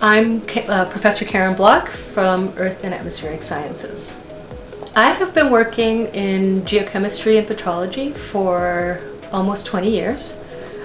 I'm Professor Karin A from Earth and Atmospheric Sciences. I have been working in geochemistry and petrology for almost 20 years.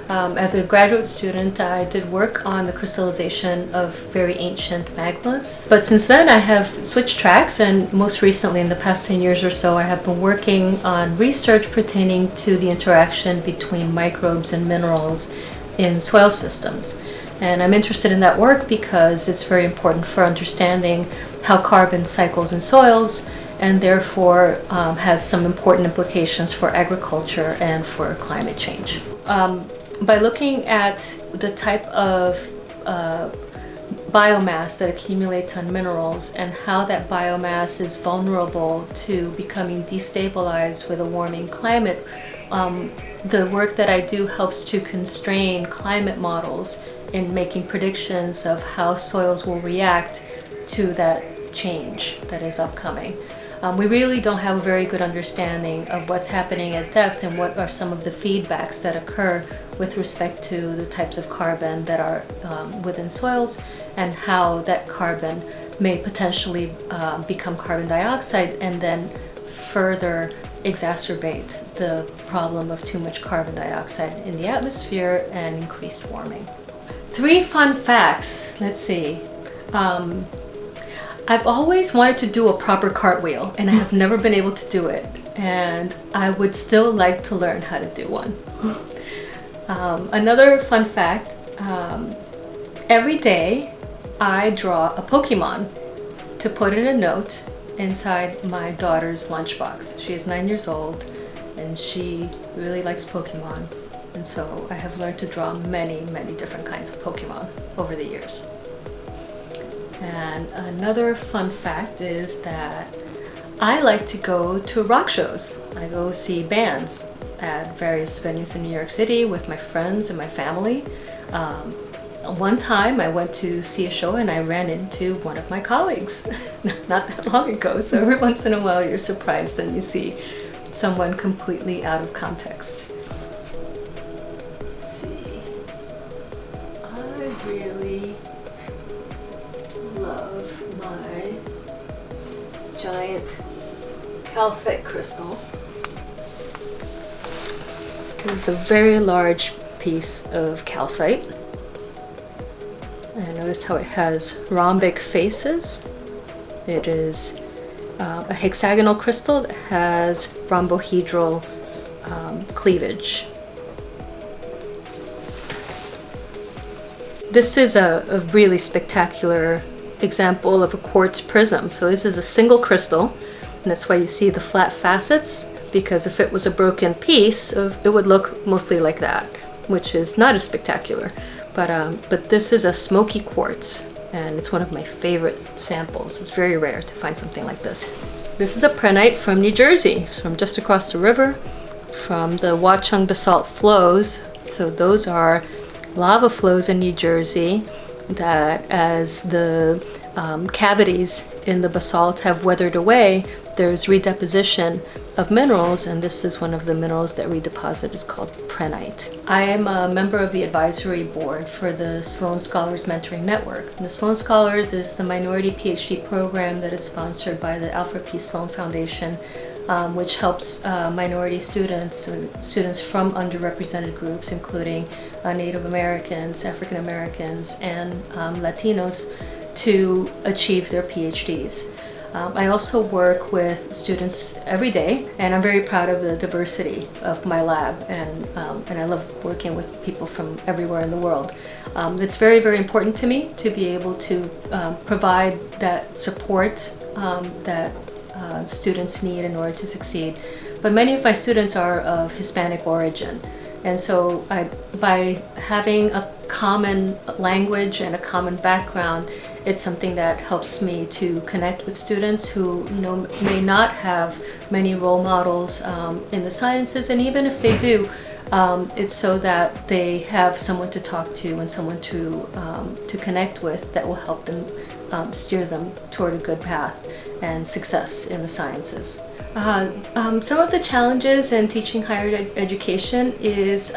As a graduate student, I did work on the crystallization of very ancient magmas. But since then, I have switched tracks, and most recently, in the past 10 years or so, I have been working on research pertaining to the interaction between microbes and minerals in soil systems. And I'm interested in that work because it's very important for understanding how carbon cycles in soils, and therefore has some important implications for agriculture and for climate change. By looking at the type of biomass that accumulates on minerals and how that biomass is vulnerable to becoming destabilized with a warming climate, the work that I do helps to constrain climate models in making predictions of how soils will react to that change that is upcoming. We really don't have a very good understanding of what's happening at depth and what are some of the feedbacks that occur with respect to the types of carbon that are within soils and how that carbon may potentially become carbon dioxide and then further exacerbate the problem of too much carbon dioxide in the atmosphere and increased warming. 3 fun facts, let's see. I've always wanted to do a proper cartwheel, and I have never been able to do it, and I would still like to learn how to do one. Another fun fact, every day I draw a Pokemon to put in a note inside my daughter's lunchbox. She is 9 years old, and she really likes Pokemon, and so I have learned to draw many, many different kinds of Pokemon over the years. And another fun fact is that I like to go to rock shows. I go see bands at various venues in New York City with my friends and my family. One time I went to see a show and I ran into one of my colleagues not that long ago. So every once in a while you're surprised and you see someone completely out of context. Let's see. I really love my giant calcite crystal. This is a very large piece of calcite. And notice how it has rhombic faces. It is a hexagonal crystal that has rhombohedral cleavage. This is a really spectacular example of a quartz prism. So this is a single crystal, and that's why you see the flat facets, because if it was a broken piece, it would look mostly like that, which is not as spectacular. But this is a Smoky Quartz, and it's one of my favorite samples. It's very rare to find something like this. This is a prehnite from New Jersey, from just across the river, from the Watchung basalt flows. So those are lava flows in New Jersey that, as the cavities in the basalt have weathered away, there's redeposition of minerals, and this is one of the minerals that redeposit is called prehnite. I am a member of the advisory board for the Sloan Scholars Mentoring Network. The Sloan Scholars is the minority Ph.D. program that is sponsored by the Alfred P. Sloan Foundation, which helps minority students from underrepresented groups, including Native Americans, African Americans, and Latinos, to achieve their PhDs. I also work with students every day, and I'm very proud of the diversity of my lab, and I love working with people from everywhere in the world. It's very, very important to me to be able to provide that support that students need in order to succeed. But many of my students are of Hispanic origin, and so by having a common language and a common background, it's something that helps me to connect with students who may not have many role models in the sciences, and even if they do, it's so that they have someone to talk to and someone to connect with that will help them steer them toward a good path and success in the sciences. Some of the challenges in teaching higher education is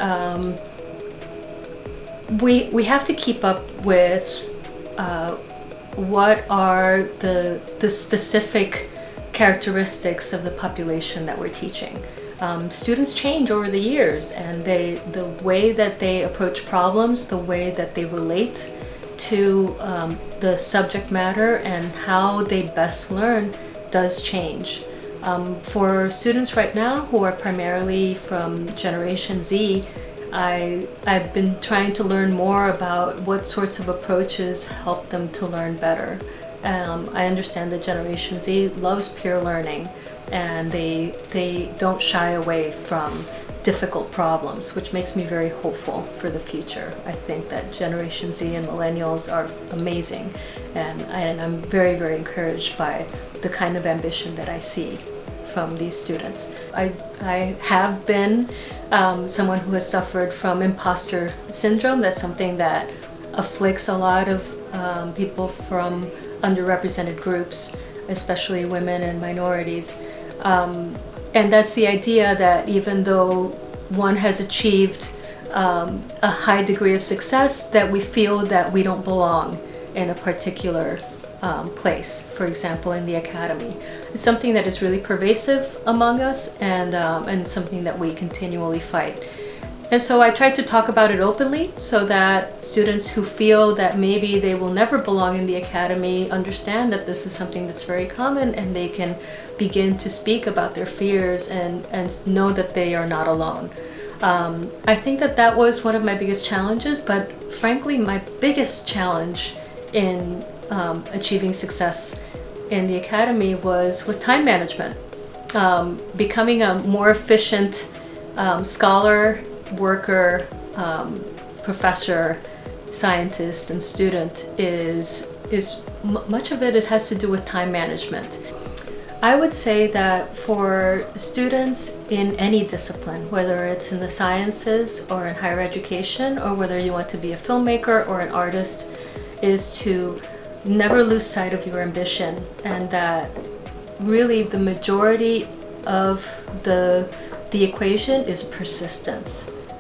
we have to keep up with what are the specific characteristics of the population that we're teaching. Students change over the years, and the way that they approach problems, the way that they relate to the subject matter and how they best learn does change. For students right now who are primarily from Generation Z, I've been trying to learn more about what sorts of approaches help them to learn better. I understand that Generation Z loves peer learning, and they don't shy away from difficult problems, which makes me very hopeful for the future. I think that Generation Z and millennials are amazing, and I'm very, very encouraged by the kind of ambition that I see from these students. I have been someone who has suffered from imposter syndrome. That's something that afflicts a lot of people from underrepresented groups, especially women and minorities. And that's the idea that even though one has achieved a high degree of success, that we feel that we don't belong in a particular place, for example, in the academy. It's something that is really pervasive among us, and something that we continually fight. And so I try to talk about it openly so that students who feel that maybe they will never belong in the academy understand that this is something that's very common, and they can begin to speak about their fears and know that they are not alone. I think that was one of my biggest challenges, but frankly, my biggest challenge in achieving success in the academy was with time management. Becoming a more efficient scholar, worker, professor, scientist, and student is much of it has to do with time management. I would say that for students in any discipline, whether it's in the sciences or in higher education, or whether you want to be a filmmaker or an artist, is to never lose sight of your ambition, and that really the majority of the equation is persistence.